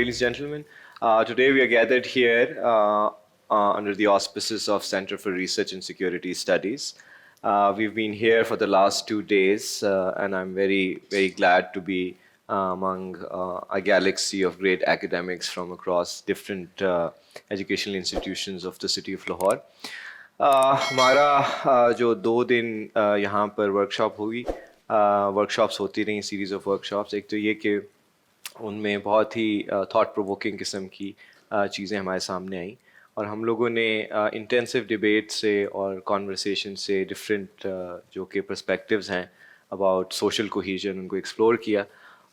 ladies and gentlemen. Today we are gathered here under the auspices of Center for Research and Security Studies. We've been here for the last 2 days, and I'm very, very glad to be among a galaxy of great academics from across different educational institutions of the city of Lahore. हमारा जो 2 दिन यहाँ पर workshop हुई, workshops होती रही, series of workshops. एक तो ये कि उनमें बहुत ही थॉट प्रोवोकिंग किस्म की चीज़ें हमारे सामने आई और हम लोगों ने इंटेंसिव डिबेट से और कॉन्वर्सेशन से डिफरेंट जो कि पर्सपेक्टिव्स हैं अबाउट सोशल कोहीजन उनको एक्सप्लोर किया.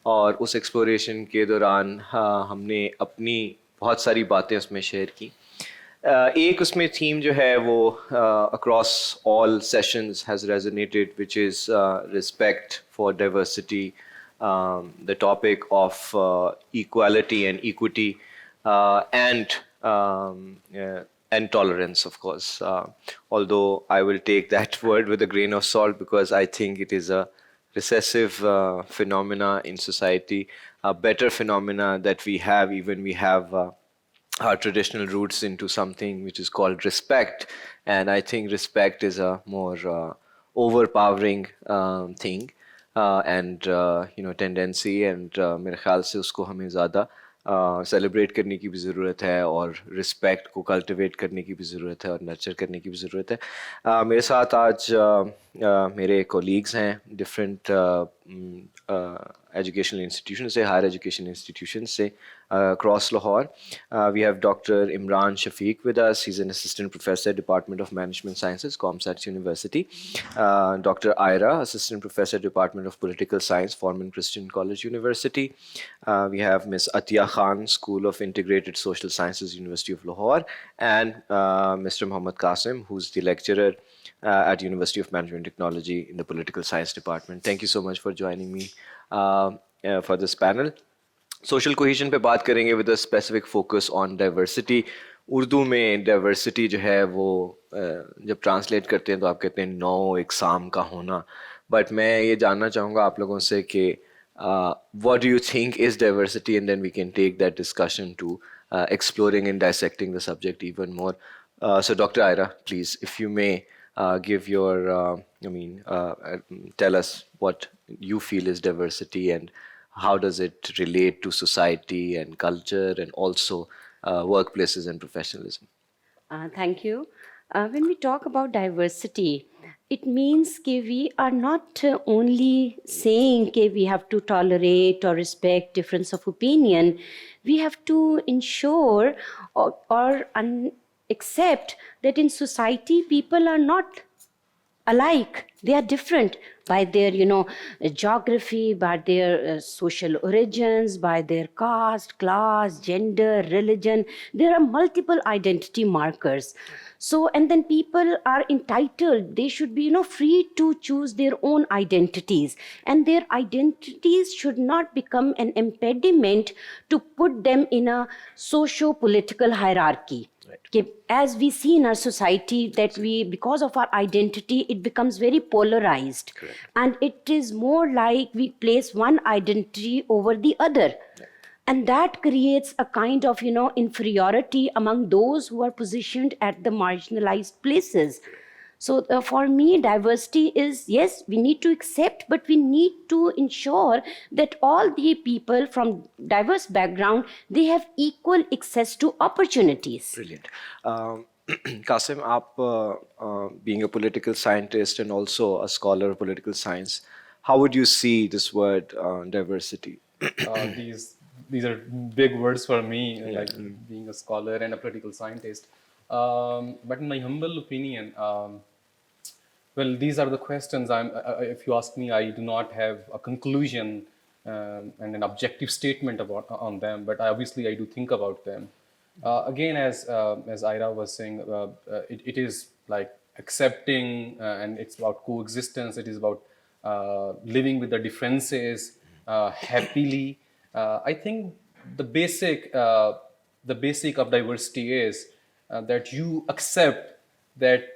और उस एक्सप्लोरेशन के दौरान हमने अपनी बहुत सारी बातें उसमें शेयर की. एक उसमें थीम जो है वो across all sessions has resonated, which is respect for diversity, the topic of equality and equity, and tolerance, of course. Although I will take that word with a grain of salt because I think it is a recessive phenomena in society, a better phenomena that we have, even we have our traditional roots into something which is called respect, and I think respect is a more overpowering thing. And tendency, and मेरे ख्याल से उसको हमें ज़्यादा celebrate करने की भी ज़रूरत है और रिस्पेक्ट को कल्टिवेट करने की भी ज़रूरत है और नर्चर करने की भी ज़रूरत है. मेरे साथ आज मेरे कोलीग्स हैं डिफरेंट एजुकेशनल इंस्टीट्यूशन से, हायर एजुकेशन इंस्टीट्यूशन से across Lahore. We have Dr. Imran Shafiq with us. He's an assistant professor, Department of Management Sciences, ComScience University. Dr. Ira, assistant professor, Department of Political Science, Foreman Christian College University. We have Ms. Atiya Khan, School of Integrated Social Sciences, University of Lahore, and Mr. Muhammad Qasim, who's the lecturer at University of Management Technology in the Political Science Department. Thank you so much for joining me for this panel. Social cohesion पे बात करेंगे with a specific focus on diversity. Urdu में diversity जो है वो जब translate करते हैं तो आप कहते हैं नौ इकसाम का होना, बट मैं ये जानना चाहूँगा आप लोगों से कि what do you think is diversity, and then we can take that discussion to exploring and dissecting the subject even more. So Dr. Ira, please, if you may give your, tell us what you feel is diversity and how does it relate to society and culture and also workplaces and professionalism? Thank you. When we talk about diversity, it means that we are not only saying that we have to tolerate or respect difference of opinion. We have to ensure or accept that in society people are not alike. They are different by their, geography, by their social origins, by their caste, class, gender, religion. There are multiple identity markers. So, and then people are entitled, they should be, free to choose their own identities. And their identities should not become an impediment to put them in a socio-political hierarchy. Right. As we see in our society that because of our identity, it becomes very polarized. Correct. And it is more like we place one identity over the other. Right. And that creates a kind of, inferiority among those who are positioned at the marginalized places. So for me, diversity is, yes, we need to accept, but we need to ensure that all the people from diverse background, they have equal access to opportunities. Brilliant. Qasim, aap being a political scientist and also a scholar of political science, how would you see this word diversity? These are big words for me, like being a scholar and a political scientist. But in my humble opinion, well, these are the questions. If you ask me, I do not have a conclusion and an objective statement on them. But obviously, I do think about them. Again, as Ira was saying, it is like accepting, and it's about coexistence. It is about living with the differences happily. I think the basic of diversity is that you accept that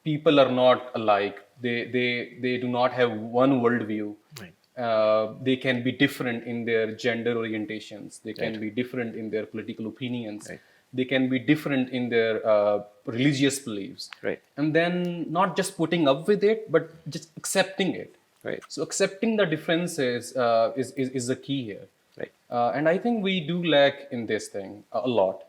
people are not alike. They do not have one worldview. Right. they can be different in their gender orientations, they can be different in their political opinions, they can be different in their religious beliefs. Right. And then not just putting up with it, but just accepting it. Right. So accepting the differences is the key here. Right. And I think we do lack in this thing a lot.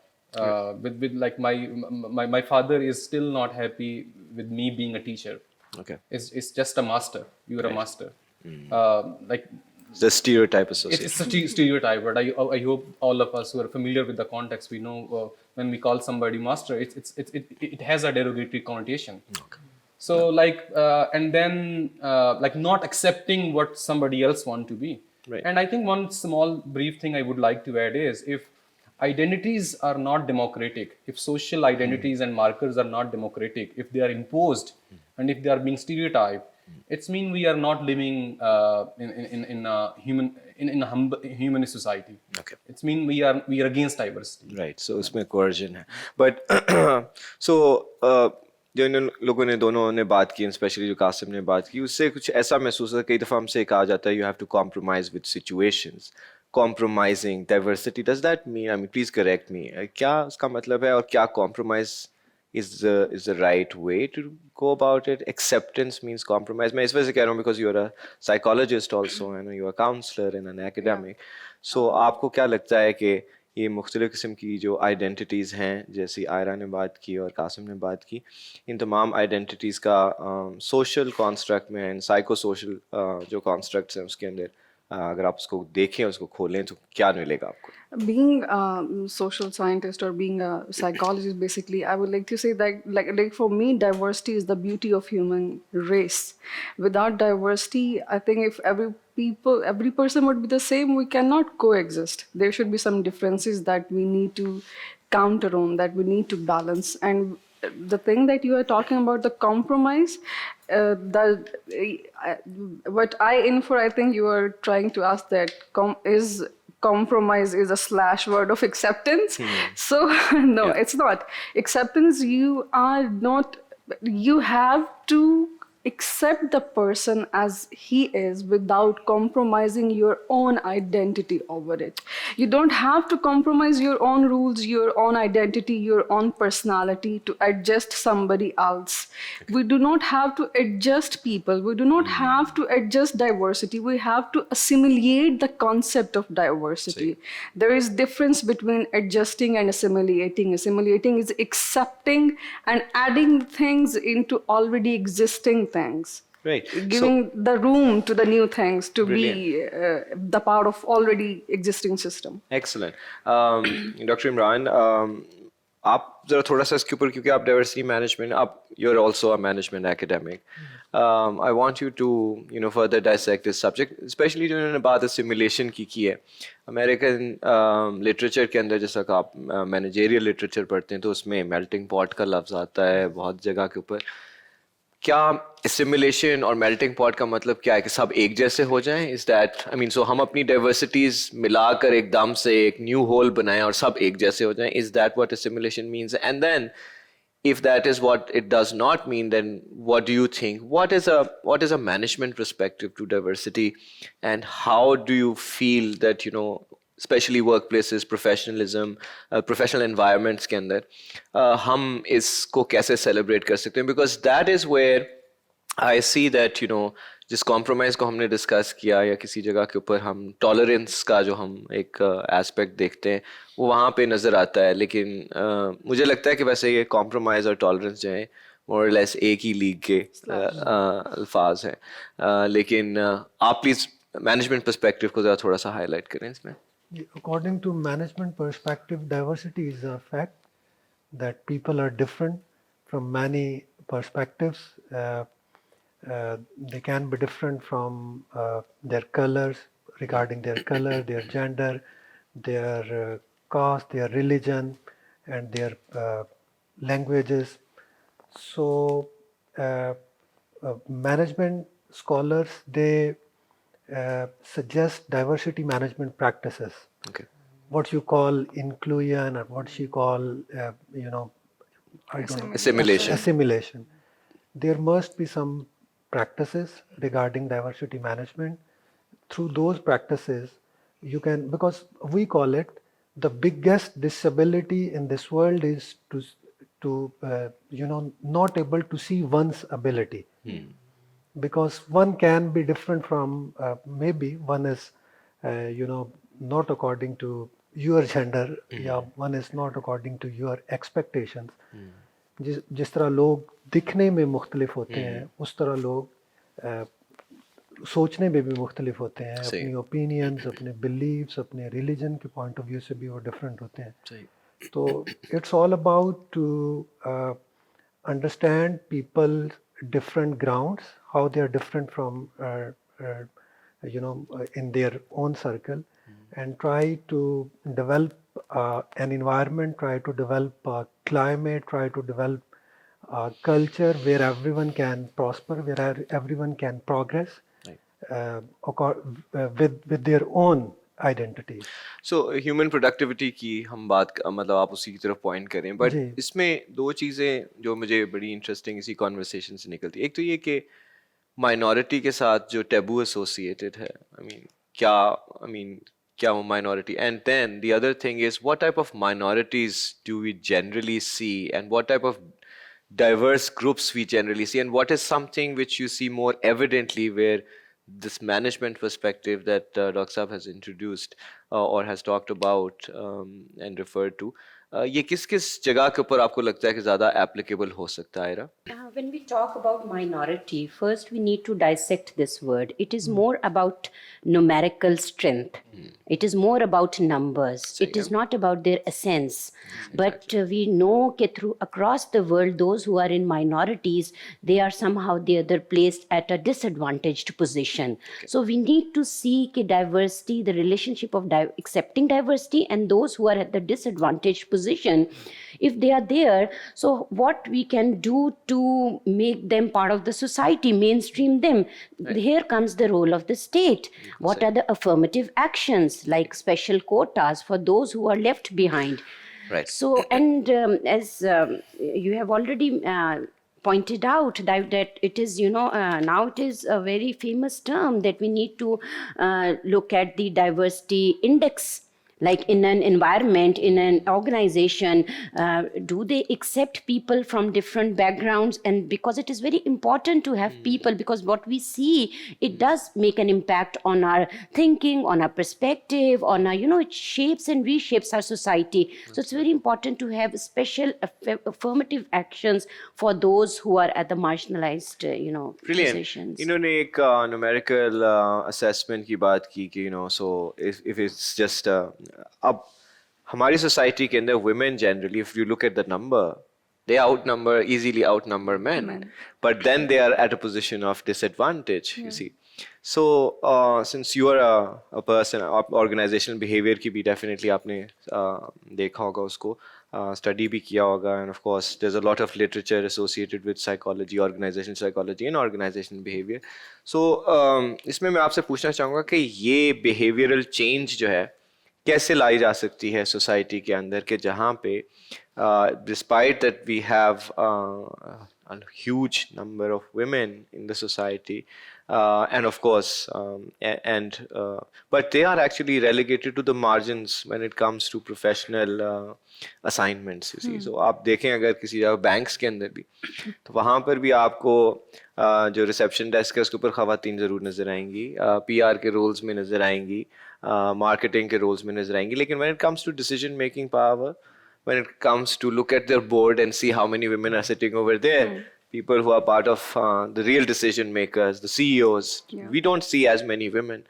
With like my father is still not happy with me being a teacher. Okay. It's just a master. You're a master. Like The stereotype association. it's such a stereotype, but I hope all of us who are familiar with the context, we know when we call somebody master, it has a derogatory connotation. Okay. So like and then like not accepting what somebody else want to be. Right. And I think one small brief thing I would like to add is, if identities are not democratic, if social identities and markers are not democratic, if they are imposed and if they are being stereotyped, it's mean we are not living in a humanist society. Okay. It's mean we are against diversity. Right. So उसमें coercion है. But so जो इन लोगों ने दोनों ने बात की, specially जो कासिम ने बात की, उससे कुछ ऐसा महसूस होता है, कई दफ़ा हमसे कहा जाता है you have to compromise with situations. Compromising diversity, does that mean, I mean, please correct me, क्या उसका मतलब है, और क्या compromise is the right way to go about it? Acceptance means compromise. मैं इस वजह से कह रहा हूँ because you are a psychologist also, I know you are a counselor and an academic. So आपको क्या लगता है कि ये मुख्तलिफ़ किस्म की जो आइडेंटिटीज़ हैं, जैसी आयरा ने बात की और कासिम ने बात की, इन तमाम आइडेंटिटीज़ का सोशल कॉन्स्ट्रक्ट में एंड साइको सोशल जो कॉन्स्ट्रक्ट्स हैं उसके अंदर अगर आप उसको देखें, उसको खोलें, तो क्या मिलेगा आपको? Being a social scientist or being a psychologist, basically, I would like to say that, like for me, diversity is the beauty of human race. Without diversity, I think if every person would be the same, we cannot coexist. There should be some differences that we need to counter on, that we need to balance. And the thing that you are talking about, the compromise, what I infer, I think you are trying to ask that compromise is a slash word of acceptance. So no, it's not. Acceptance, you have to accept the person as he is without compromising your own identity over it. You don't have to compromise your own rules, your own identity, your own personality to adjust somebody else. We do not have to adjust people. We do not have to adjust diversity. We have to assimilate the concept of diversity. There is difference between adjusting and assimilating. Assimilating is accepting and adding things into already existing things. Right. Giving the room to the new things to be the part of already existing system. Excellent. Dr. Imran, आप ज़रा थोड़ा सा इसके ऊपर, क्योंकि आप diversity management, आप you're also a management academic. I want you to further dissect this subject, especially जो इन्होंने बात assimilation की है. American literature के अंदर, जैसा कि आप managerial literature पढ़ते हैं, तो उसमें melting pot का लफ्ज़ आता है बहुत जगह के ऊपर. क्या assimilation और melting pot का मतलब क्या है, कि सब एक जैसे हो जाएं? Is that, I mean, so हम अपनी diversities मिलाकर एकदम से एक new whole बनाएं और सब एक जैसे हो जाएं? Is that what assimilation means? And then, if that is what it does not mean, then what do you think? What is a management perspective to diversity, and how do you feel that especially workplaces, professionalism, professional environments के अंदर हम इसको कैसे celebrate कर सकते हैं? Because that is where I see that जिस compromise को हमने discuss किया, या किसी जगह के ऊपर हम tolerance का जो हम एक aspect देखते हैं, वो वहाँ पे नज़र आता है. लेकिन मुझे लगता है कि वैसे ये compromise और tolerance जो है more or less एक ही लीग के अल्फाज हैं. लेकिन आप प्लीज़ management perspective को ज़रा थोड़ा सा highlight करें इसमें. According to management perspective, diversity is a fact that people are different from many perspectives. They can be different from their colors, regarding their color, their gender, their caste, their religion, and their languages. So management scholars, they suggest diversity management practices. Okay. What you call inclusion, or what you call, Assimilation. Assimilation. There must be some practices regarding diversity management. through those practices, you can, because we call it the biggest disability in this world is to not able to see one's ability. Because one can be different from, maybe one is, not according to your gender, या one is not according to your expectations. जिस तरह लोग दिखने में मुख्तलिफ होते हैं, उस तरह लोग सोचने में भी मुख्तलिफ होते हैं, अपनी ओपिनियंस, अपने बिलीव्स, अपने रिलीजन के पॉइंट ऑफ व्यू से भी वो डिफरेंट होते हैं. तो it's all about to understand people's different grounds, how they are different from, in their own circle, and try to develop an environment, try to develop a climate, try to develop a culture where everyone can prosper, where everyone can progress with their own identities. So human productivity की हम बात मतलब आप उसी की तरफ point करें, but इसमें दो चीज़ें जो मुझे बड़ी इंटरेस्टिंग इसी कॉन्वर्सेशन से निकलती है. एक तो ये कि माइनॉरिटी के साथ जो टैबू एसोसिएटेड है, क्या वो minority, and then the other thing is what type of minorities do we generally see and what type of diverse groups we generally see, and what is something which you see more evidently where this management perspective that Dr. Saab has introduced or has talked about and referred to, ये किस जगह के ऊपर आपको लगता है कि ज़्यादा applicable हो सकता है? When we talk about minority, first we need to dissect this word. It is more about numerical strength. It is more about numbers. It is not about their essence. But we know that across the world, those who are in minorities, they are somehow the other placed at a disadvantaged position. So we need to see diversity, the relationship of accepting diversity and those who are at the disadvantaged position. If they are there, so what we can do to make them part of the society, mainstream them. Here comes the role of the state. What are the affirmative actions, like special quotas for those who are left behind? Right. So, and as you have already pointed out that it is, now it is a very famous term that we need to look at the diversity index. Like in an environment, in an organization, do they accept people from different backgrounds? And because it is very important to have people, because what we see, it does make an impact on our thinking, on our perspective, on our, it shapes and reshapes our society. So it's very important to have special affirmative actions for those who are at the marginalized, positions. इन्होंने एक numerical assessment की बात की कि so if it's just अब हमारी society के अंदर women generally, if you look at the number, they easily outnumber men, but then they are at a position of disadvantage, you see. So since you are a person, organizational behavior की भी definitely आपने देखा होगा उसको, study भी किया होगा, and of course there's a lot of literature associated with psychology, organizational psychology and organizational behavior. So इसमें मैं आपसे पूछना चाहूँगा कि ये behavioral change जो है कैसे लाई जा सकती है सोसाइटी के अंदर के जहाँ पे despite that we have a huge number of women in the society and of course but they are actually relegated to the margins when it comes to professional assignments, you see. So आप देखें अगर किसी जगह banks के अंदर भी, तो वहाँ पर भी आपको जो रिसेप्शन डेस्क है उसके ऊपर ख़वातीन ज़रूर नज़र आएंगी, PR के रोल्स में नज़र आएंगी, मार्केटिंग के रोल्स में नज़र आएंगी, लेकिन when it comes to decision making power, when it comes to look at their board and see how many women are sitting over there, people who are part of the real decision makers, the CEOs, we don't see as many women.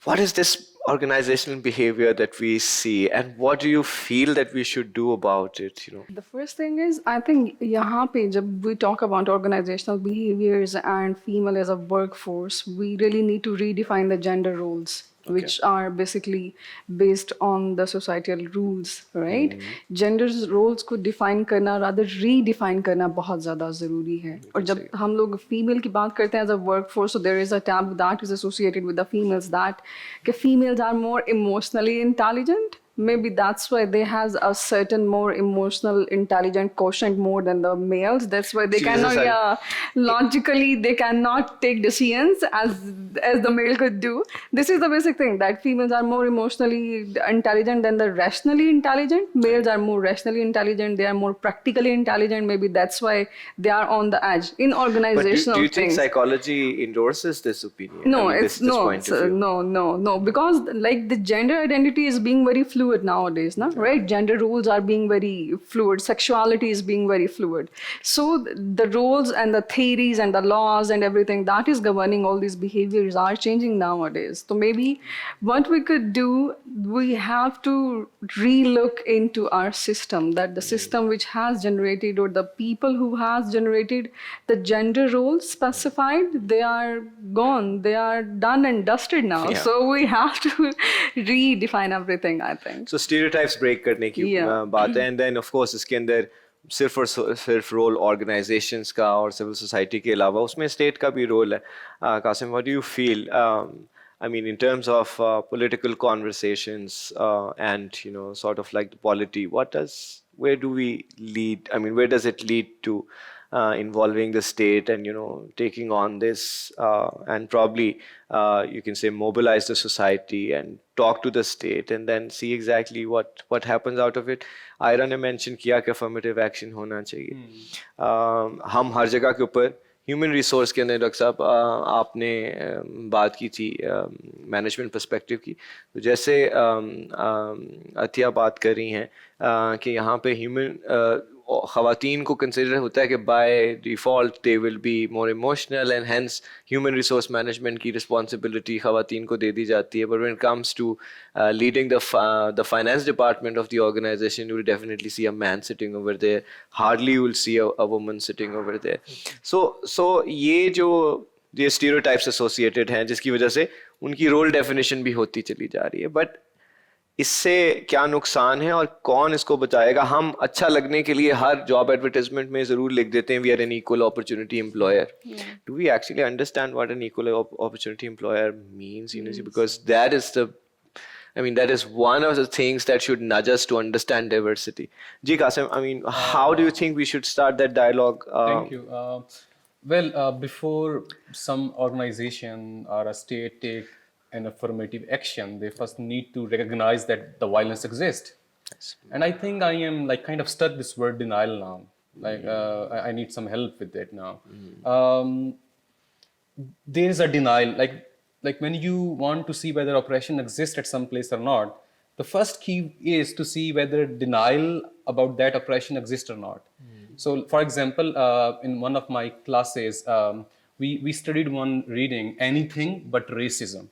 What is this organizational behavior that we see, and what do you feel that we should do about it? The first thing is, I think यहाँ पे जब we talk about organizational behaviors and female as a workforce, we really need to redefine the gender roles, which are basically based on the societal rules, right? Gender roles को define करना, rather redefine करना बहुत ज़्यादा ज़रूरी है. और जब हम लोग female की बात करते हैं as a workforce, so there is a tab that is associated with the females, that कि females are more emotionally intelligent Maybe that's why they has a certain more emotional intelligent quotient more than the males. That's why they See, this is cannot, a- yeah, logically they cannot take decisions as the male could do. This is the basic thing, that females are more emotionally intelligent than the rationally intelligent. Males are more rationally intelligent, they are more practically intelligent. Maybe that's why they are on the edge in But organizational do you think things. psychology endorses this opinion? No, I mean, it's this no, point of view. no, because like the gender identity is being very fluid nowadays, no? Right? Gender roles are being very fluid, sexuality is being very fluid. So the roles and the theories and the laws and everything that is governing all these behaviors are changing nowadays. So maybe what we could do, we have to relook into our system, that the system which has generated, or the people who has generated the gender roles specified, they are gone, they are done and dusted now. Yeah. So we have to redefine everything, I think. So stereotypes break करने की Yeah. बात है, and then of course इसके अंदर सिर्फ और सिर्फ role organisations का और सिविल सोसाइटी के अलावा उसमें स्टेट का भी रोल है. Qasim, what do you feel? I mean, in terms of political conversations and sort of like the polity, where do we lead? I mean, where does it lead to involving the state and taking on this and probably you can say mobilize the society and talk to the state and then see exactly what happens out of it. Ayra ने mention किया कि affirmative action होना चाहिए. हम हर जगह के ऊपर human resource के अंदर डॉक्टर साहब आपने बात की थी मैनेजमेंट पर्सपेक्टिव की, तो जैसे अतिया बात कर रही हैं कि यहाँ पे ह्यूमन ख़वातीन को कंसिडर होता है कि by default they will be more emotional and hence human resource management की रिस्पॉन्सिबिलिटी ख़वातीन को दे दी जाती है. But when it comes to leading the finance department of the organisation, you will definitely see a man sitting over there, hardly you will see a woman sitting over there. So ये stereotypes associated हैं जिसकी वजह से उनकी role definition भी होती चली जा रही है. बट इससे क्या नुकसान है और कौन इसको बचाएगा? हम अच्छा लगने के लिए हर जॉब एडवर्टाइजमेंट में जरूर लिख देते हैं we are an equal opportunity employer. Do we actually understand what an equal opportunity employer means? Because that is the that is one of the things that should nudge us to understand diversity. Ji Qasim, how do you think we should start that dialogue? Thank you. Before some organization or a state take an affirmative action, they first need to recognize that the violence exists. Yes. And I think I am like kind of stuck this word denial now. Like I need some help with it now. There is a denial, like when you want to see whether oppression exists at some place or not, the first key is to see whether denial about that oppression exists or not. So, for example, in one of my classes, we studied one reading, Anything But Racism.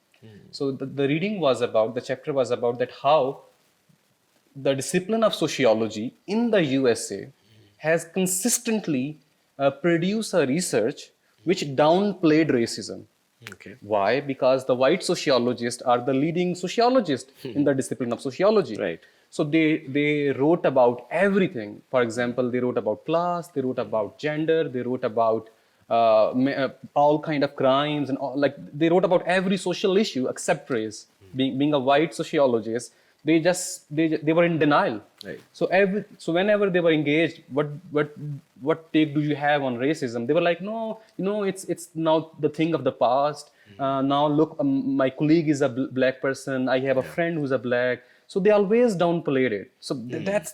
So the reading was about, the chapter was about that how the discipline of sociology in the USA has consistently produced a research which downplayed racism. Okay. Why? Because the white sociologists are the leading sociologists in the discipline of sociology. Right. So they wrote about everything. For example, they wrote about class, they wrote about gender, they wrote about all kind of crimes, and all, like they wrote about every social issue except race. Being a white sociologist, they were in denial. Right. So whenever they were engaged, what take do you have on racism? They were like, no, it's now the thing of the past. Now look, my colleague is a black person. I have a friend who's a black. So they always downplayed it. So that's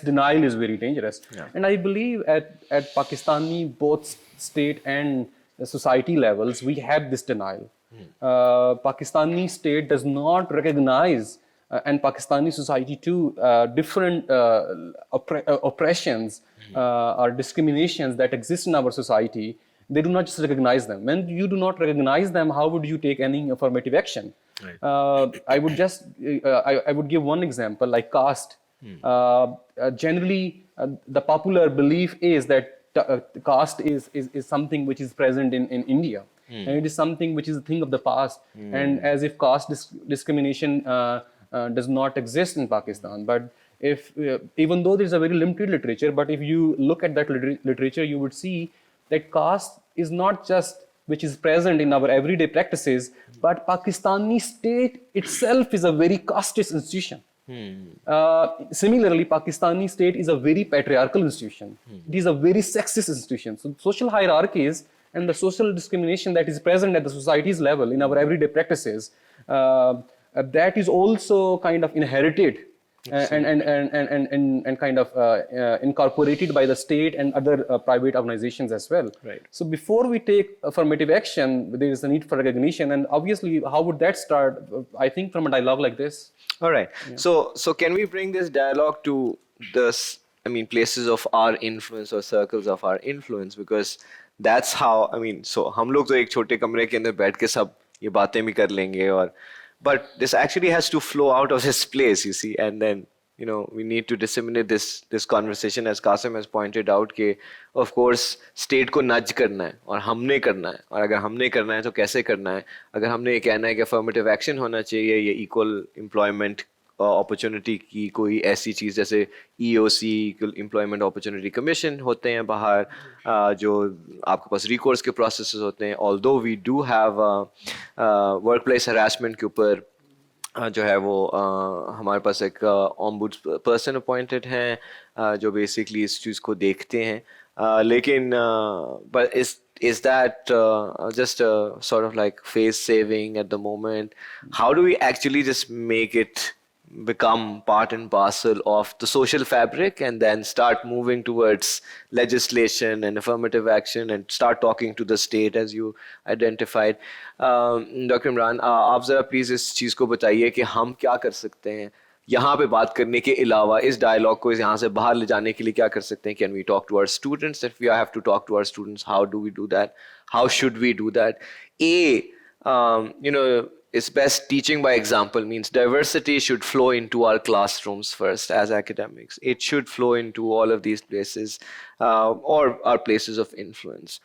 denial is very dangerous. Yeah. And I believe at Pakistani both state and society levels we have this denial. Pakistani state does not recognize and Pakistani society too different oppressions or discriminations that exist in our society. They do not just recognize them. When you do not recognize them, how would you take any affirmative action? Right. I would give one example, like caste. Generally, the popular belief is that caste is something which is present in India. And it is something which is a thing of the past. And as if caste discrimination does not exist in Pakistan. But if even though there is a very limited literature, but if you look at that literature, you would see that caste is not just which is present in our everyday practices, but Pakistani state itself is a very casteist institution. Similarly, Pakistani state is a very patriarchal institution. It is a very sexist institution. So social hierarchies and the social discrimination that is present at the society's level in our everyday practices, that is also kind of inherited and kind of incorporated by the state and other private organizations as well. Right. So before we take affirmative action, there is a need for recognition, and obviously, how would that start? I think from a dialogue like this. All right. So can we bring this dialogue to this? I mean, places of our influence or circles of our influence, because that's how. I mean, so हम लोग तो एक छोटे कमरे के अंदर बैठ के सब ये बातें भी कर लेंगे और, but this actually has to flow out of this place, you see, and then we need to disseminate this conversation, as Qasim has pointed out, कि of course state को nudge करना है और हमने करना है, और अगर हमने करना है तो कैसे करना है. अगर हमने ये कहना है कि affirmative action होना चाहिए, ये equal employment opportunity की कोई ऐसी चीज़ जैसे EOC equal employment opportunity commission होते हैं बाहर, जो आपके पास recourse के processes होते हैं. although we do have workplace harassment के ऊपर जो है वो हमारे पास एक ombudsperson appointed हैं जो basically इस चीज़ को देखते हैं, लेकिन but is that just a sort of like face saving at the moment? How do we actually just make it become part and parcel of the social fabric and then start moving towards legislation and affirmative action and start talking to the state as you identified? Dr. Imran, आप ज़रा please इस चीज़ को बताइए कि हम क्या कर सकते हैं यहाँ पे बात करने के अलावा, इस डायलॉग को यहाँ से बाहर ले जाने के लिए क्या कर सकते हैं? Can we talk to our students? If we have to talk to our students, how do we do that? How should we do that? It's best teaching by example, means diversity should flow into our classrooms first as academics. It should flow into all of these places or our places of influence.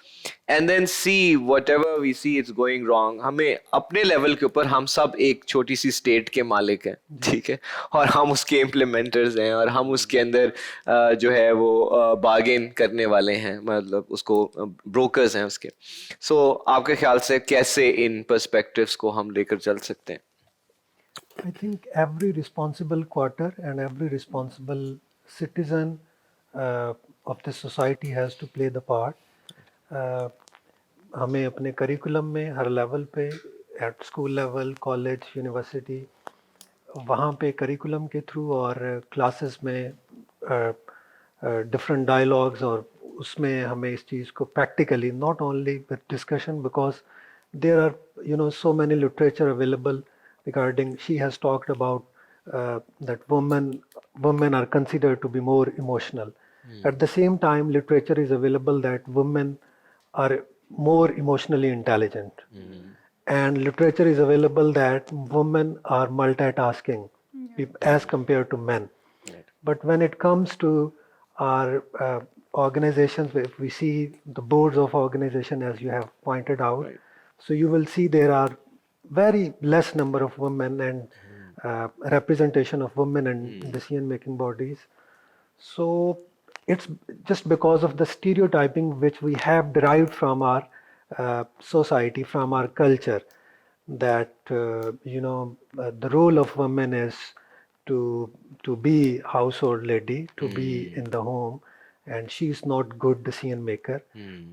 And then see whatever we see it's going wrong. हमें अपने level के ऊपर हम सब एक छोटी सी state के मालिक हैं, ठीक है, और हम उसके इम्प्लीमेंटर्स हैं और हम उसके अंदर जो है वो बार्गेन करने वाले हैं, मतलब उसको ब्रोकर्स हैं उसके. सो आपके ख्याल से कैसे इन पर्सपेक्टिव्स को हम लेकर चल सकते हैं? I think every responsible quarter and every responsible citizen of the society has to play the part. हमें अपने करिकुलम में हर लेवल पे, at school level, college, university, वहाँ पे करिकुलम के थ्रू और क्लासेस में डिफरेंट डायलॉग्स, और उसमें हमें इस चीज़ को practically, not only with discussion, because there are so many literature available regarding, she has talked about that women are considered to be more emotional. At the same time, literature is available that women are more emotionally intelligent, and literature is available that women are multitasking as compared to men. But when it comes to our organizations, if we see the boards of organization, as you have pointed out, so you will see there are very less number of women and representation of women in decision-making bodies. So it's just because of the stereotyping which we have derived from our society, from our culture, that the role of women is to be household lady, to be in the home, and she's not good decision maker.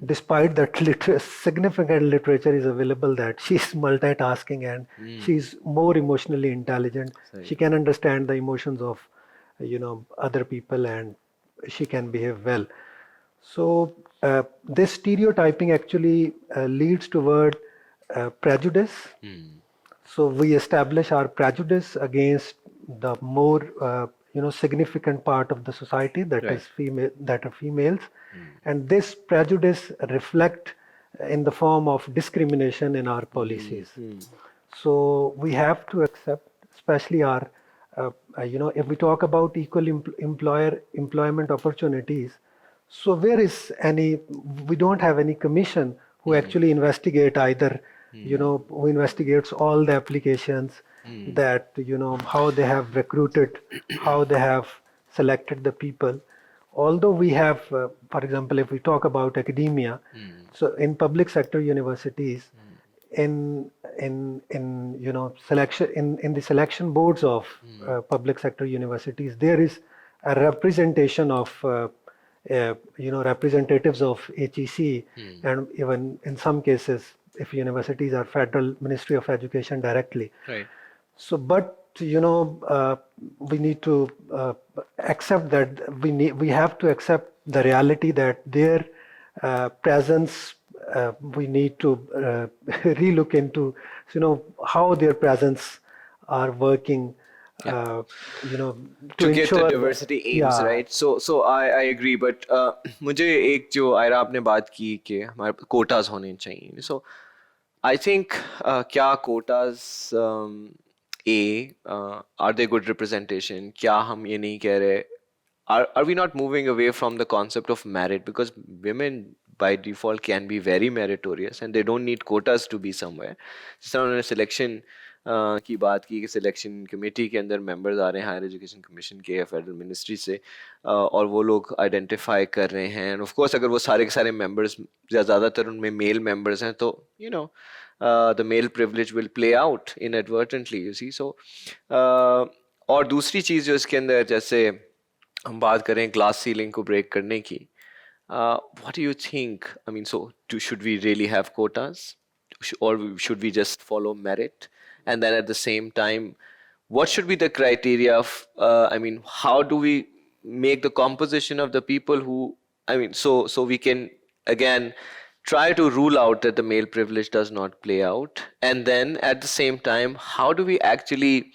Despite that significant literature is available that she's multitasking and she's more emotionally intelligent. She can understand the emotions of other people and she can behave well. So this stereotyping actually leads toward prejudice. So we establish our prejudice against the more significant part of the society, that is that are females, and this prejudice reflect in the form of discrimination in our policies. So we have to accept, especially our if we talk about equal employment opportunities, so where is we don't have any commission who actually investigate either, who investigates all the applications, that how they have recruited, how they have selected the people. although we have, for example, if we talk about academia, so in public sector universities, in selection in the selection boards of public sector universities, there is a representation of representatives of HEC, and even in some cases, if universities are Federal Ministry of Education directly. Right. So, but we need to accept that we have to accept the reality that their presence, we need to relook into, how their presence are working, to get the ensure diversity aims, yeah. right? So I agree, but मुझे एक जो आयरा आपने बात की कि हमारे quotas होने चाहिए. So I think क्या quotas are they good representation? क्या हम ये नहीं कह रहे? Are we not moving away from the concept of merit, because women by default can be very meritorious and they don't need quotas to be somewhere. जिस तरह उन्होंने selection की बात की कि सिलेक्शन कमेटी के अंदर मेंबर्स आ रहे हैं हायर एजुकेशन कमीशन के या फेडरल मिनिस्ट्री से, और वो लोग आइडेंटिफाई कर रहे हैं, एंड ऑफ कोर्स अगर वो सारे के सारे मेंबर्स या ज़्यादातर उनमें मेल मेंबर्स हैं तो the male privilege will play out inadvertently, you see. So और दूसरी चीज़ जो इसके अंदर, जैसे हम बात करें ग्लास सीलिंग को ब्रेक करने की, what do you think? I mean, so should we really have quotas, or should we just follow merit? And then at the same time, what should be the criteria of, how do we make the composition of the people who, so we can, again, try to rule out that the male privilege does not play out. And then at the same time, how do we actually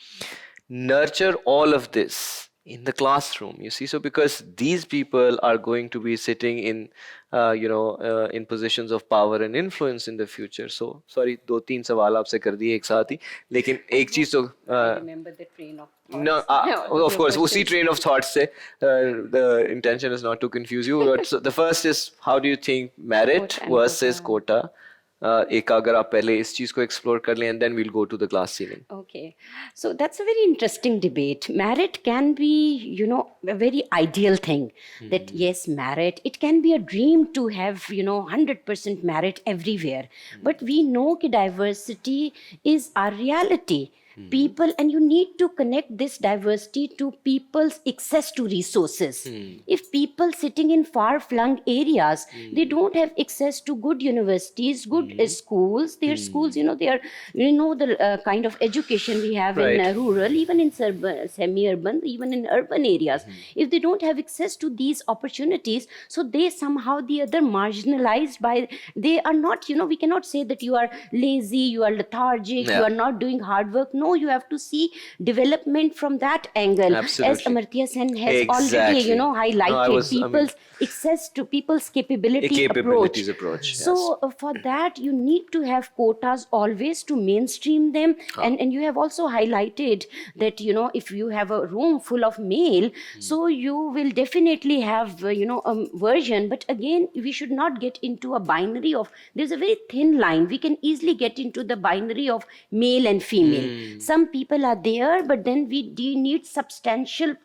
nurture all of this in the classroom, you see? So because these people are going to be sitting in, in positions of power and influence in the future. So, sorry, 2-3 सवाल आपसे कर दिए एक साथ ही, लेकिन एक चीज तो remember the train of thoughts. No, of course, उसी train of thoughts से, the intention is not to confuse you, but so the first is, how do you think merit versus quota? एक अगर आप पहले इस चीज को explore कर लें, and then we'll go to the glass ceiling. Okay, so that's a very interesting debate. Merit can be, a very ideal thing. That yes, merit, it can be a dream to have, 100% merit everywhere. But we know that diversity is our reality. People, and you need to connect this diversity to people's access to resources. If people sitting in far-flung areas, they don't have access to good universities, good schools, their schools, they are, the kind of education we have in rural, even in semi-urban, even in urban areas. If they don't have access to these opportunities, so they somehow the other marginalized by, they are not, we cannot say that you are lazy, you are lethargic, you are not doing hard work. No, you have to see development from that angle. Absolutely. As Amartya Sen has already, highlighted people's access to people's capabilities approach. So for that, you need to have quotas always to mainstream them. And you have also highlighted that, if you have a room full of male, so you will definitely have, a version. But again, we should not get into a binary of, there's a very thin line. We can easily get into the binary of male and female. Some people are there, but then we need substantial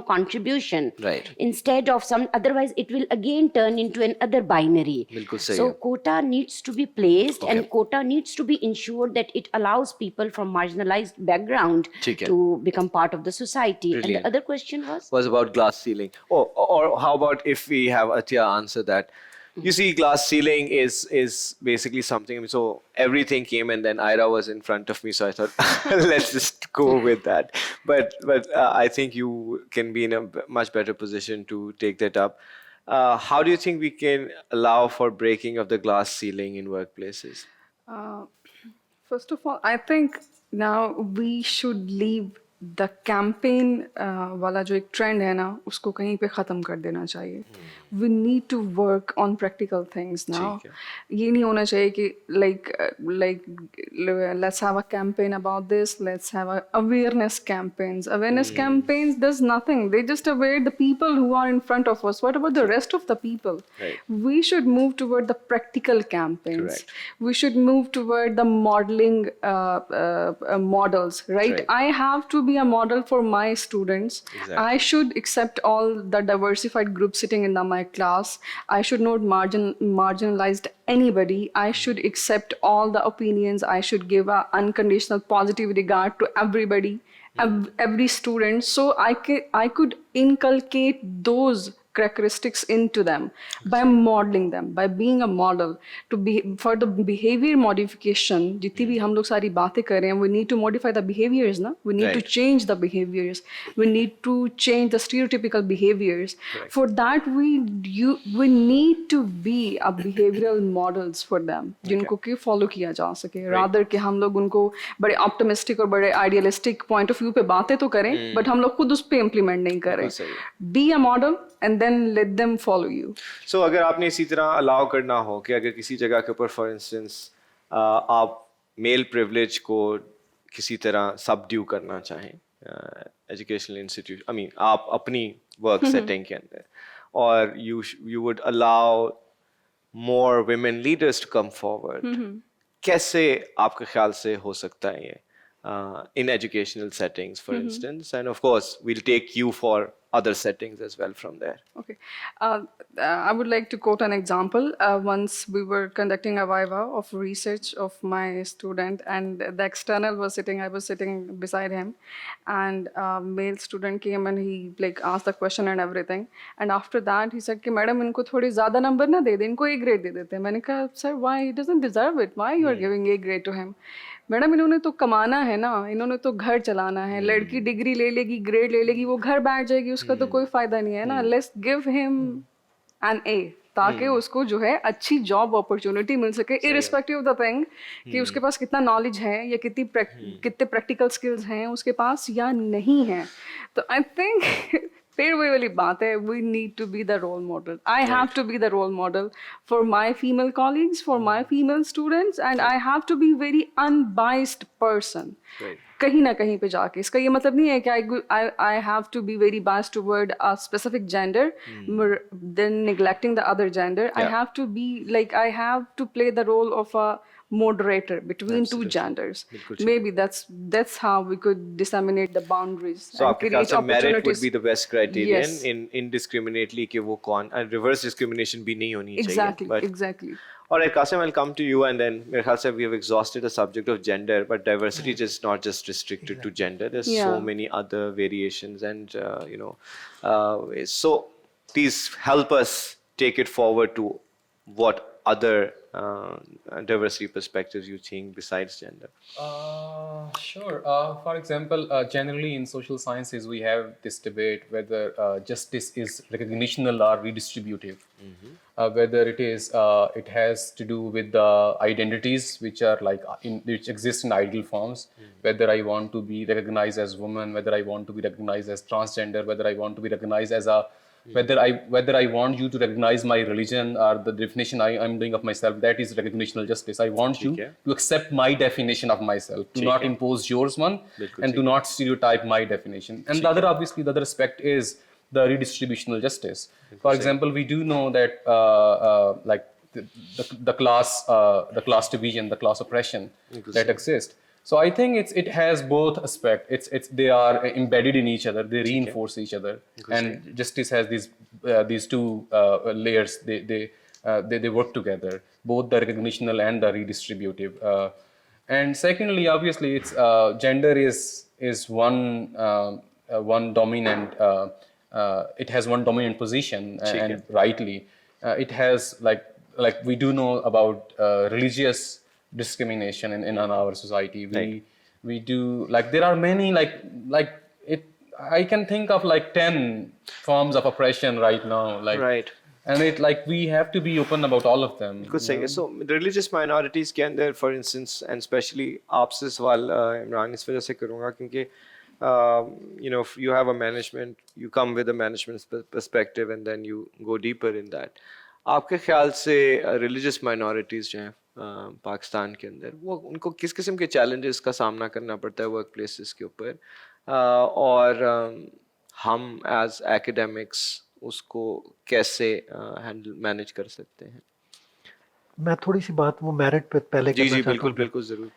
contribution, right, instead of some, otherwise it will again turn into another binary. So quota needs to be placed, and quota needs to be ensured that it allows people from marginalized background to become part of the society. Brilliant. And the other question was about glass ceiling. Or how about if we have Atya answer that? You see, glass ceiling is basically something. So everything came, and then Ira was in front of me. So I thought, let's just go with that. But I think you can be in a much better position to take that up. How do you think we can allow for breaking of the glass ceiling in workplaces? First of all, I think now we should leave the campaign वाला जो एक trend है ना, उसको कहीं पे ख़त्म कर देना चाहिए. We need to work on practical things now. ये नहीं होना चाहिए कि like let's have a campaign about this, let's have a awareness campaigns. Awareness campaigns does nothing. They just aware the people who are in front of us. What about the rest of the people? Right. We should move toward the practical campaigns. Correct. We should move toward the modeling models, right? I have to be a model for my students. I should accept all the diversified groups sitting in my class. I should not marginalize anybody. I should accept all the opinions. I should give a unconditional positive regard to everybody, every student. So I could inculcate those characteristics into them by modeling them, by being a model to be for the behavior modification. जितनी भी हम लोग सारी बातें कर रहे हैं, we need to modify the behaviors, ना? We need to change the behaviors. We need to change the stereotypical behaviors. For that, we need to be a behavioral models for them, जिनको कि follow किया जा सके. Rather कि हम लोग उनको बड़े optimistic और बड़े idealistic point of view पे बातें तो करें, but हम लोग खुद उस पे implement नहीं करें. Be a model and then let them follow you. So अगर आपने इसी तरह allow करना हो कि अगर किसी जगह के ऊपर for instance आप male privilege को किसी तरह subdue करना चाहें educational institution, I mean आप अपनी work setting के अंदर, और you would allow more women leaders to come forward, कैसे आपके ख्याल से हो सकता है ये in educational settings for instance, and of course we'll take you for other settings as well from there. Okay. I would like to quote an example. Once we were conducting a viva of research of my student, and the external was sitting, I was sitting beside him, and a male student came and he like asked the question and everything. And after that, he said, कि madam इनको थोड़ी ज़्यादा number ना दे दे, इनको A grade दे देते हैं. मैंने कहा, sir, why? He doesn't deserve it. Why you are giving A grade to him? Madam इन्होंने तो कमाना है ना, इन्होंने तो घर चलाना है. लड़की डिग्री ले लेगी, ग्रेड ले लेगी, वो घर बैठ जाएगी, उसका तो कोई फायदा नहीं है ना. Let's give him an A, ताकि उसको जो है अच्छी जॉब अपॉर्चुनिटी मिल सके, इररिस्पेक्टिव ऑफ द थिंग कि उसके पास कितना नॉलेज है या कितने प्रैक्टिकल स्किल्स हैं उसके पास या नहीं है. तो आई थिंक फिर वही वाली बात है, we need to be the role model. I have to be the role model for my female colleagues, for my female students, and I have to be very unbiased person. कहीं ना कहीं पे जाके, इसका ये मतलब नहीं है कि I have to be very biased toward a specific gender, then neglecting the other gender. I have to be like, I have to play the role of a moderator between two genders. Maybe that's how we could disseminate the boundaries so and create opportunities. Merit would be the best criterion in indiscriminately कि वो कौन, and reverse discrimination भी नहीं होनी चाहिए. Exactly. Alright, Qasim, I'll come to you, and then मेरे ख्याल से we have exhausted the subject of gender, but diversity is not just restricted to gender. There's so many other variations, and so please help us take it forward to what other diversity perspectives you think besides gender. Sure. For example, generally in social sciences we have this debate whether justice is recognitional or redistributive. Whether it has to do with the identities which are like which exist in ideal forms. Whether I want to be recognized as woman, whether I want to be recognized as transgender, whether I want to be recognized as a whether I want you to recognize my religion or the definition I'm doing of myself, that is recognitional justice. I want you to accept my definition of myself, to not impose yours one, and do not stereotype my definition. And the other aspect is the redistributional justice. For example, we do know that like the class division, the class oppression that exists. So I think it has both aspects. They are embedded in each other. They reinforce each other. And justice has these two layers. They work together, both the recognitional and the redistributive. And secondly, obviously, it's gender is one dominant. It has one dominant position, and rightly, it has like we do know about religious discrimination in our society. We do, like, there are many, like it, I can think of like 10 forms of oppression right now, like and it, like, we have to be open about all of them. Good saying. So religious minorities के अंदर, for instance, and especially आपसे सवाल इमरान इस वजह से करूँगा क्योंकि if you have a management, you come with a management perspective and then you go deeper in that. आपके ख्याल से religious minorities जो हैं पाकिस्तान के अंदर, वो उनको किस किस्म के challenges का सामना करना पड़ता है work places के ऊपर, और हम as academics उसको कैसे manage कर सकते हैं? मैं थोड़ी सी बात वो मेरिट पे पहले करना चाहता हूँ. बिल्कुल ज़रूर.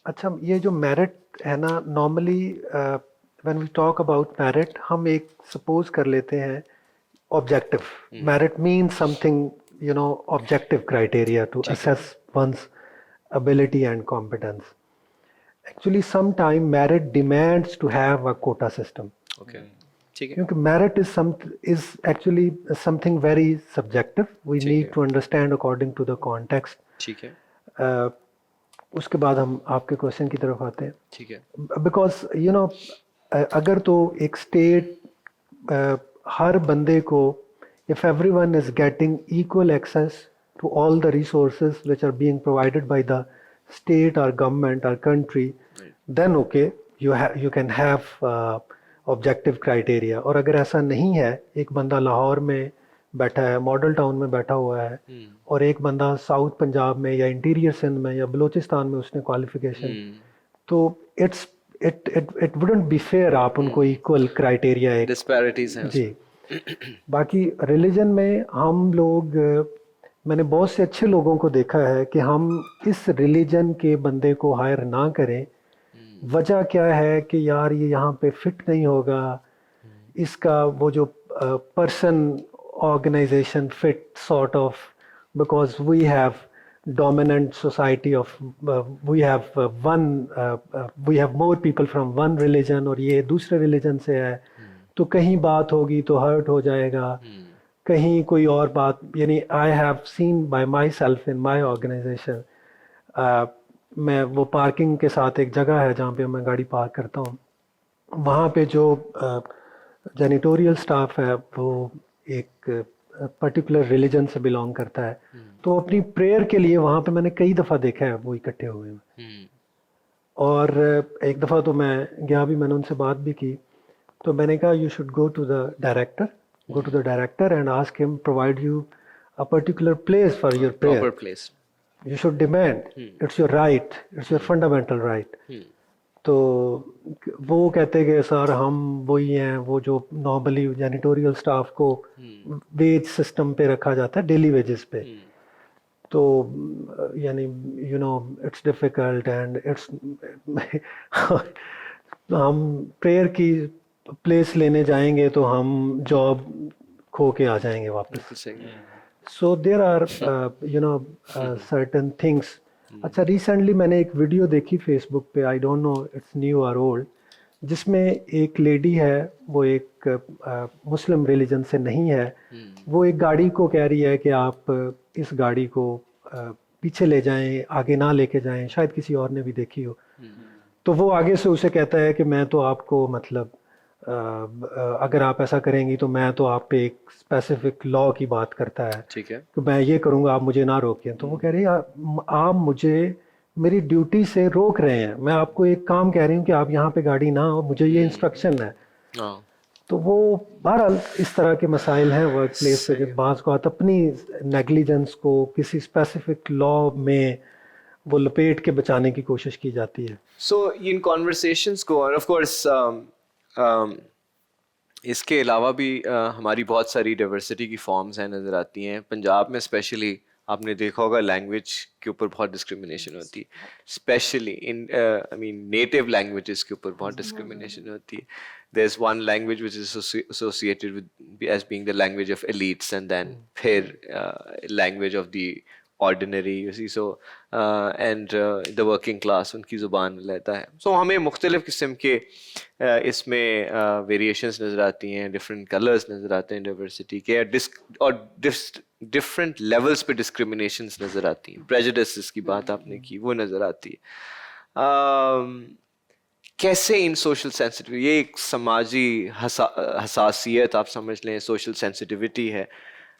अच्छा, ये जो मेरिट है ना, normally when we talk about merit, हम एक suppose कर लेते हैं objective. Merit means something, objective criteria to assess one's ability and competence. Actually, sometime merit demands to have a quota system. Okay. ठीक है. क्योंकि merit is actually something very subjective. We need to understand according to the context. ठीक है. उसके बाद हम आपके question की तरफ आते हैं. ठीक है. Because अगर तो एक स्टेट हर बंदे को, if everyone is getting equal access to all the resources which are being provided by the state or government or country, then okay, you can have objective criteria. और अगर ऐसा नहीं है, एक बंदा लाहौर में बैठा है, मॉडल टाउन में बैठा हुआ है, और एक बंदा साउथ पंजाब में या इंटीरियर सिंध में या बलूचिस्तान में उसने क्वालिफिकेशन, तो इट वुडंट बी फेयर आप उनको इक्वल क्राइटेरिया डिस्पैरिटीज हैं जी. बाकी रिलीजन में हम लोग, मैंने बहुत से अच्छे लोगों को देखा है कि हम इस रिलीजन के बंदे को हायर ना करें. वजह क्या है कि यार ये यहाँ पे फिट नहीं होगा, इसका वो जो person organization fit sort of, because we have dominant society of we have we have more people from one religion और ये दूसरे religion से है, तो कहीं बात होगी तो hurt हो जाएगा, कहीं कोई और बात, यानी I have seen by myself in my organization, मैं वो पार्किंग के साथ एक जगह है जहाँ पे मैं गाड़ी पार्क करता हूँ, वहाँ पे जो जेनिटोरियल स्टाफ है वो एक पर्टिकुलर रिलीजन से बिलोंग करता है, तो अपनी प्रेयर के लिए वहाँ पे मैंने कई दफ़ा देखा है वो इकट्ठे हुए हैं. और एक दफ़ा तो मैं गया भी, मैंने उनसे बात भी की, तो मैंने कहा you should go to the director and ask him provide you a particular place for your prayer. You should demand, it's your right, it's your fundamental right. तो वो कहते कि सर हम वही हैं, वो जो नॉर्मली जैनिटोरियल स्टाफ को वेज सिस्टम पे रखा जाता है, डेली वेजेस पे, तो यानी इट्स डिफ़िकल्ट एंड इट्स हम प्रेयर की प्लेस लेने जाएंगे तो हम जॉब खो के आ जाएंगे वापस. So there are certain things. अच्छा, रिसेंटली मैंने एक वीडियो देखी फेसबुक पे, I don't know it's new और ओल्ड, जिसमें एक लेडी है, वो एक मुस्लिम रिलीजन से नहीं है, वो एक गाड़ी को कह रही है कि आप इस गाड़ी को पीछे ले जाएं, आगे ना लेके जाएं, शायद किसी और ने भी देखी हो. तो वो आगे से उसे कहता है कि मैं तो आपको मतलब अगर आप ऐसा करेंगी तो मैं तो आप पे एक स्पेसिफिक लॉ की बात करता है, ठीक है, कि मैं ये करूँगा, आप मुझे ना रोकें. तो वो कह रही है आप मुझे मेरी ड्यूटी से रोक रहे हैं, मैं आपको एक काम कह रही हूँ कि आप यहाँ पे गाड़ी ना, मुझे ये इंस्ट्रक्शन है. तो वो बहरहाल इस तरह के मसाइल हैं वर्क प्लेस पे, बाज़ को अपनी नेग्लिजेंस को किसी स्पेसिफिक लॉ में वो लपेट के बचाने की कोशिश की जाती है. सो इन कॉन्वर्सेशंस को, और ऑफ कोर्स इसके अलावा भी हमारी बहुत सारी डाइवर्सिटी की फॉर्म्स हैं, नज़र आती हैं. पंजाब में स्पेशली आपने देखा होगा लैंग्वेज के ऊपर बहुत डिस्क्रिमिनेशन होती है, specially in I mean native languages के ऊपर बहुत डिस्क्रिमिनेशन होती है. There's one language which is associated with as being the language of elites, and then फिर language of the ordinary, you see. So and the working class, उनकी ज़ुबान लेता है. So हमें मुख्तलिफ किस्म के इसमें variations नज़र आती हैं, different colors नज़र आते हैं diversity के, और different levels पे discriminations नज़र आती हैं. Prejudices की बात आपने की, वो नज़र आती है. कैसे इन सोशल सेंसिटिविटी, ये एक समाजी हसासियत आप समझ लें, सोशल सेंसिटिविटी है,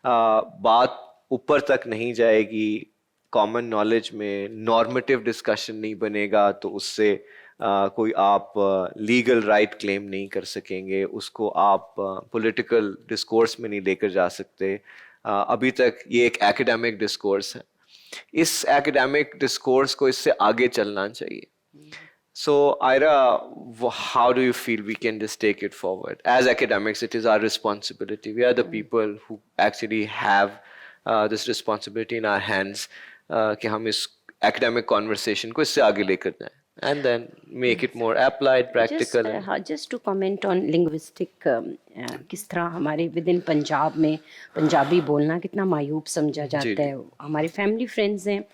बात ऊपर तक नहीं जाएगी, कॉमन नॉलेज में नॉर्मेटिव डिस्कशन नहीं बनेगा, तो उससे कोई आप लीगल राइट क्लेम नहीं कर सकेंगे, उसको आप पॉलिटिकल डिस्कोर्स में नहीं लेकर जा सकते. अभी तक ये एक एकेडमिक डिस्कोर्स है, इस एकेडमिक डिस्कोर्स को इससे आगे चलना चाहिए. So, Ira, how do you feel we can just take it forward? As academics, it is our responsibility. We are the people who actually have this responsibility in our hands कि हम इस academic conversation को इससे आगे लेकर जाएं. and then make it more applied, practical. Just to comment on linguistic, किस तरह हमारे within पंजाब में पंजाबी बोलना कितना मायूब समझा जाता है. हमारे फैमिली फ्रेंड्स हैं,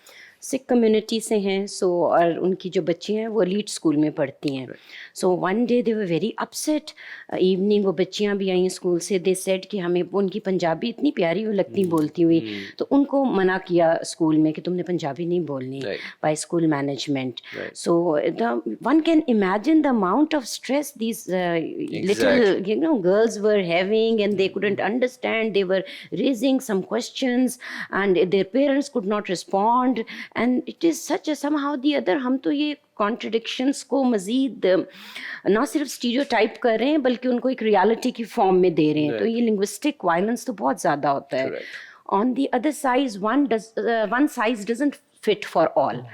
सिख कम्युनिटी से हैं, सो और उनकी जो बच्ची हैं वो एलीट स्कूल में पढ़ती हैं. So one day they were very upset. Evening वो बच्चियां भी आई स्कूल से, दे सेड कि हमें उनकी पंजाबी इतनी प्यारी लगती बोलती हुई, तो उनको मना किया स्कूल में कि तुमने पंजाबी नहीं बोलनी by school management. So the one can imagine the amount of stress these little girls were having, and they couldn't understand. They were raising some questions and their parents could not respond, and it is such a somehow the other हम तो ये contradictions को मज़ीद ना सिर्फ stereotype कर रहे हैं बल्कि उनको एक रियलिटी की फॉर्म में दे रहे हैं. तो ये लिंग्विस्टिक वायलेंस तो बहुत ज़्यादा होता है. On the other side, one size doesn't fit for all.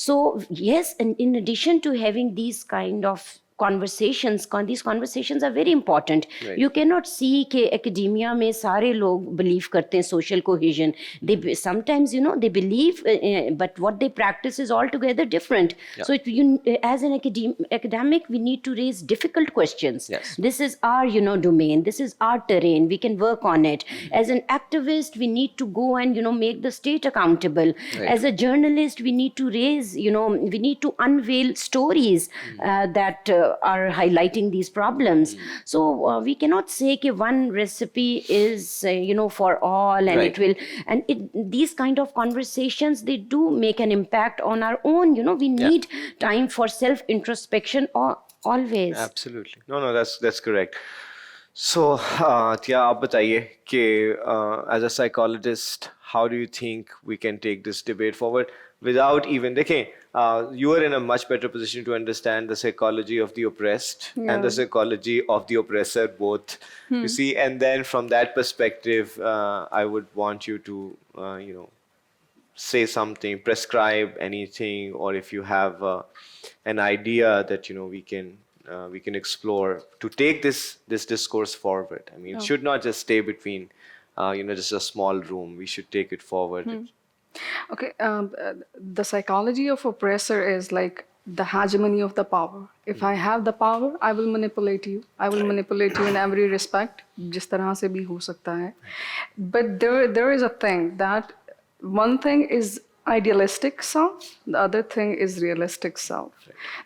So yes, and in addition to having these kind of these conversations are very important. You cannot see कि academia में सारे लोग believe करते हैं social cohesion. They sometimes they believe, but what they practice is altogether different. So as an academic, we need to raise difficult questions. This is our domain. This is our terrain. We can work on it. As an activist, we need to go and make the state accountable. As a journalist, we need to raise we need to unveil stories that are highlighting these problems. So we cannot say that one recipe is for all, and it will, and these kind of conversations, they do make an impact on our own. We need time for self introspection always. Absolutely. No, that's correct. So Tia, आप बताइए कि as a psychologist, how do you think we can take this debate forward without even you are in a much better position to understand the psychology of the oppressed and the psychology of the oppressor both. You see, and then from that perspective, I would want you to say something, prescribe anything, or if you have an idea that we can explore to take this discourse forward. I mean, it should not just stay between just a small room. We should take it forward. Okay, the psychology of oppressor is like the hegemony of the power. If I have the power, I will manipulate you. I will manipulate you in every respect. जिस तरह से भी हो सकता है. But there is a thing that one thing is idealistic self, the other thing is realistic self.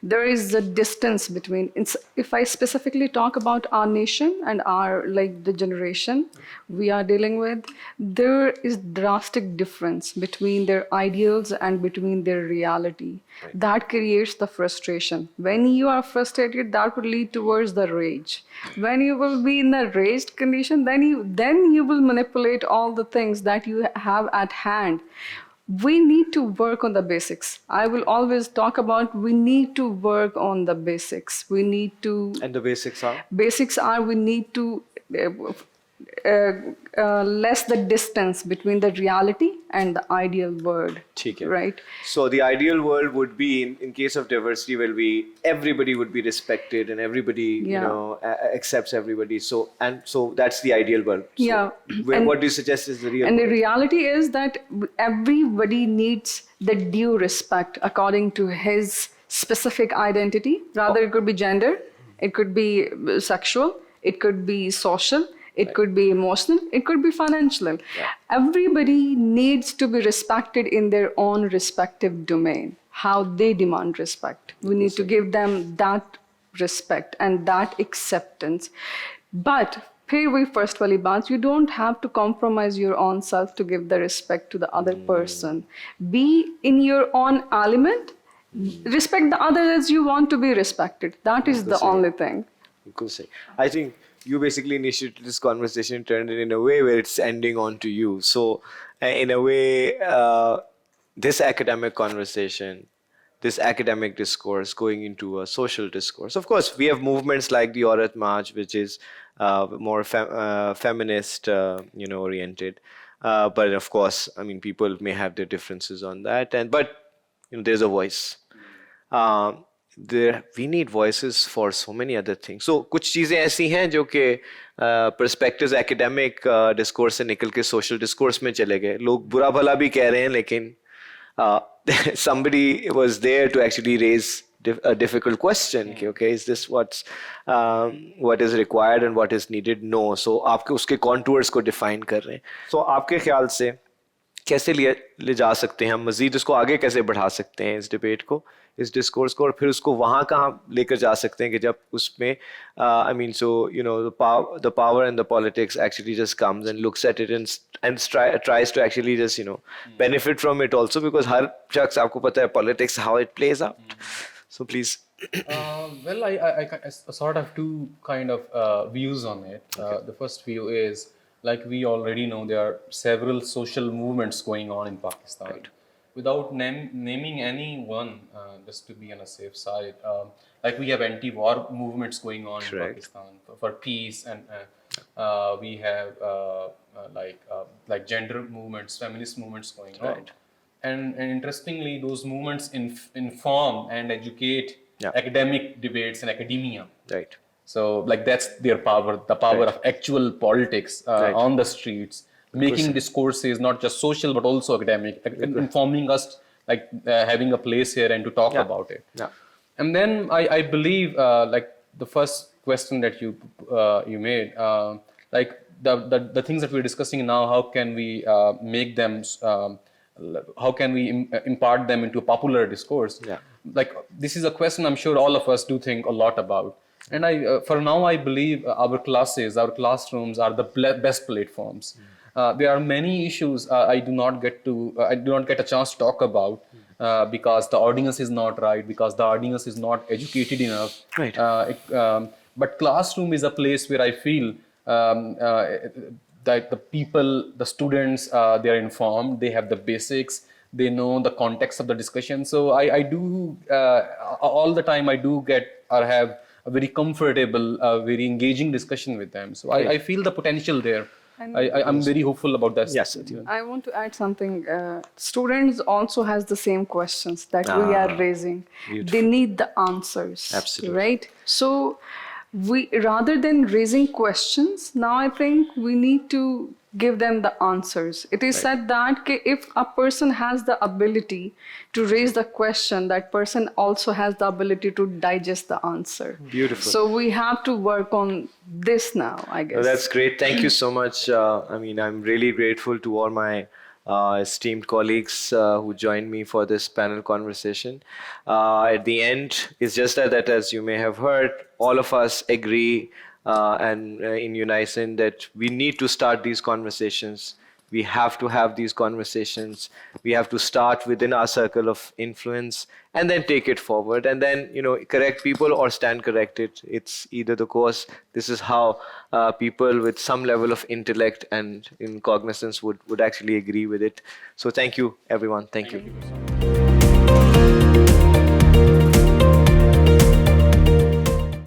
There is a distance between, if I specifically talk about our nation and our the generation we are dealing with, there is drastic difference between their ideals and between their reality. That creates the frustration. When you are frustrated, that will lead towards the rage. When you will be in a raged condition, then you will manipulate all the things that you have at hand. We need to work on the basics. I will always talk about we need to work on the basics. We need to... And the basics are? Basics are we need to less the distance between the reality and the ideal world. Right? So the ideal world would be, in case of diversity, will be everybody would be respected and everybody accepts everybody. So that's the ideal world. So what do you suggest is the real and world? The reality is that everybody needs the due respect according to his specific identity. Rather, it could be gender, it could be sexual, it could be social, it could be emotional, it could be financial. Everybody needs to be respected in their own respective domain, how they demand respect. We need to give them that respect and that acceptance. But फिर वही first वाली बात, you don't have to compromise your own self to give the respect to the other person. Be in your own element, respect the other as you want to be respected. That is the only thing. I think you basically initiated this conversation, turned it in a way where it's ending on to you. So in a way, this academic conversation, this academic discourse going into a social discourse. Of course, we have movements like the Aurat March, which is more feminist, oriented. But of course, I mean, people may have their differences on that. But there's a voice. We need voices for so many other things. So कुछ चीजें ऐसी हैं जो कि perspectives academic discourse से निकल के social discourse में चले गए. लोग बुरा भला भी कह रहे हैं, लेकिन somebody was there to actually raise a difficult question कि okay, is this what is required and what is needed? No. So आपके उसके contours को define कर रहे हैं. So आपके ख्याल से कैसे ले जा सकते हैं हम मजीद इसको आगे कैसे बढ़ा सकते हैं इस डिबेट को, इस डिस्कोर्स को, और फिर उसको वहाँ कहाँ लेकर जा सकते हैं कि जब उसमें I mean, so you know, the power and the politics actually just comes and looks at it and tries to actually just, you know, benefit from it also, because हर शख्स आपको पता है politics how it plays out. So please. Well, I sort of two kind of views on it. The first view is, like we already know, there are several social movements going on in Pakistan. Right. Without naming any one, just to be on a safe side, like we have anti-war movements going on in Pakistan for peace, and we have like gender movements, feminist movements going on. And interestingly, those movements inform and educate academic debates in academia. Right. So, like, that's their power, the power of actual politics on the streets, making discourses not just social but also academic, informing us, like having a place here and to talk about it. Yeah. And then I believe, like the first question that you made, like the things that we're discussing now, how can we make them, how can we impart them into popular discourse? Yeah. Like, this is a question I'm sure all of us do think a lot about. And for now, I believe our classes, our classrooms are the best platforms. There are many issues I do not get a chance to talk about because the audience is not right, because the audience is not educated enough. Right. But classroom is a place where I feel that the people, the students, they are informed, they have the basics, they know the context of the discussion. So I do, all the time I do get or have a very comfortable, very engaging discussion with them. So I feel the potential there. I'm very hopeful about that. Yes. I want to add something. Students also has the same questions that we are raising. Beautiful. They need the answers. Absolutely. Right? So we, rather than raising questions, now I think we need to give them the answers. It is said that if a person has the ability to raise the question, that person also has the ability to digest the answer. Beautiful. So we have to work on this now, I guess. Well, that's great. Thank you so much. I mean, I'm really grateful to all my esteemed colleagues who joined me for this panel conversation. At the end, it's just that as you may have heard, all of us agree and in unison that we need to start these conversations. We have to have these conversations. We have to start within our circle of influence and then take it forward and then, you know, correct people or stand corrected. It's either the course. This is how people with some level of intellect and in cognizance would actually agree with it. So thank you, everyone. Thank you.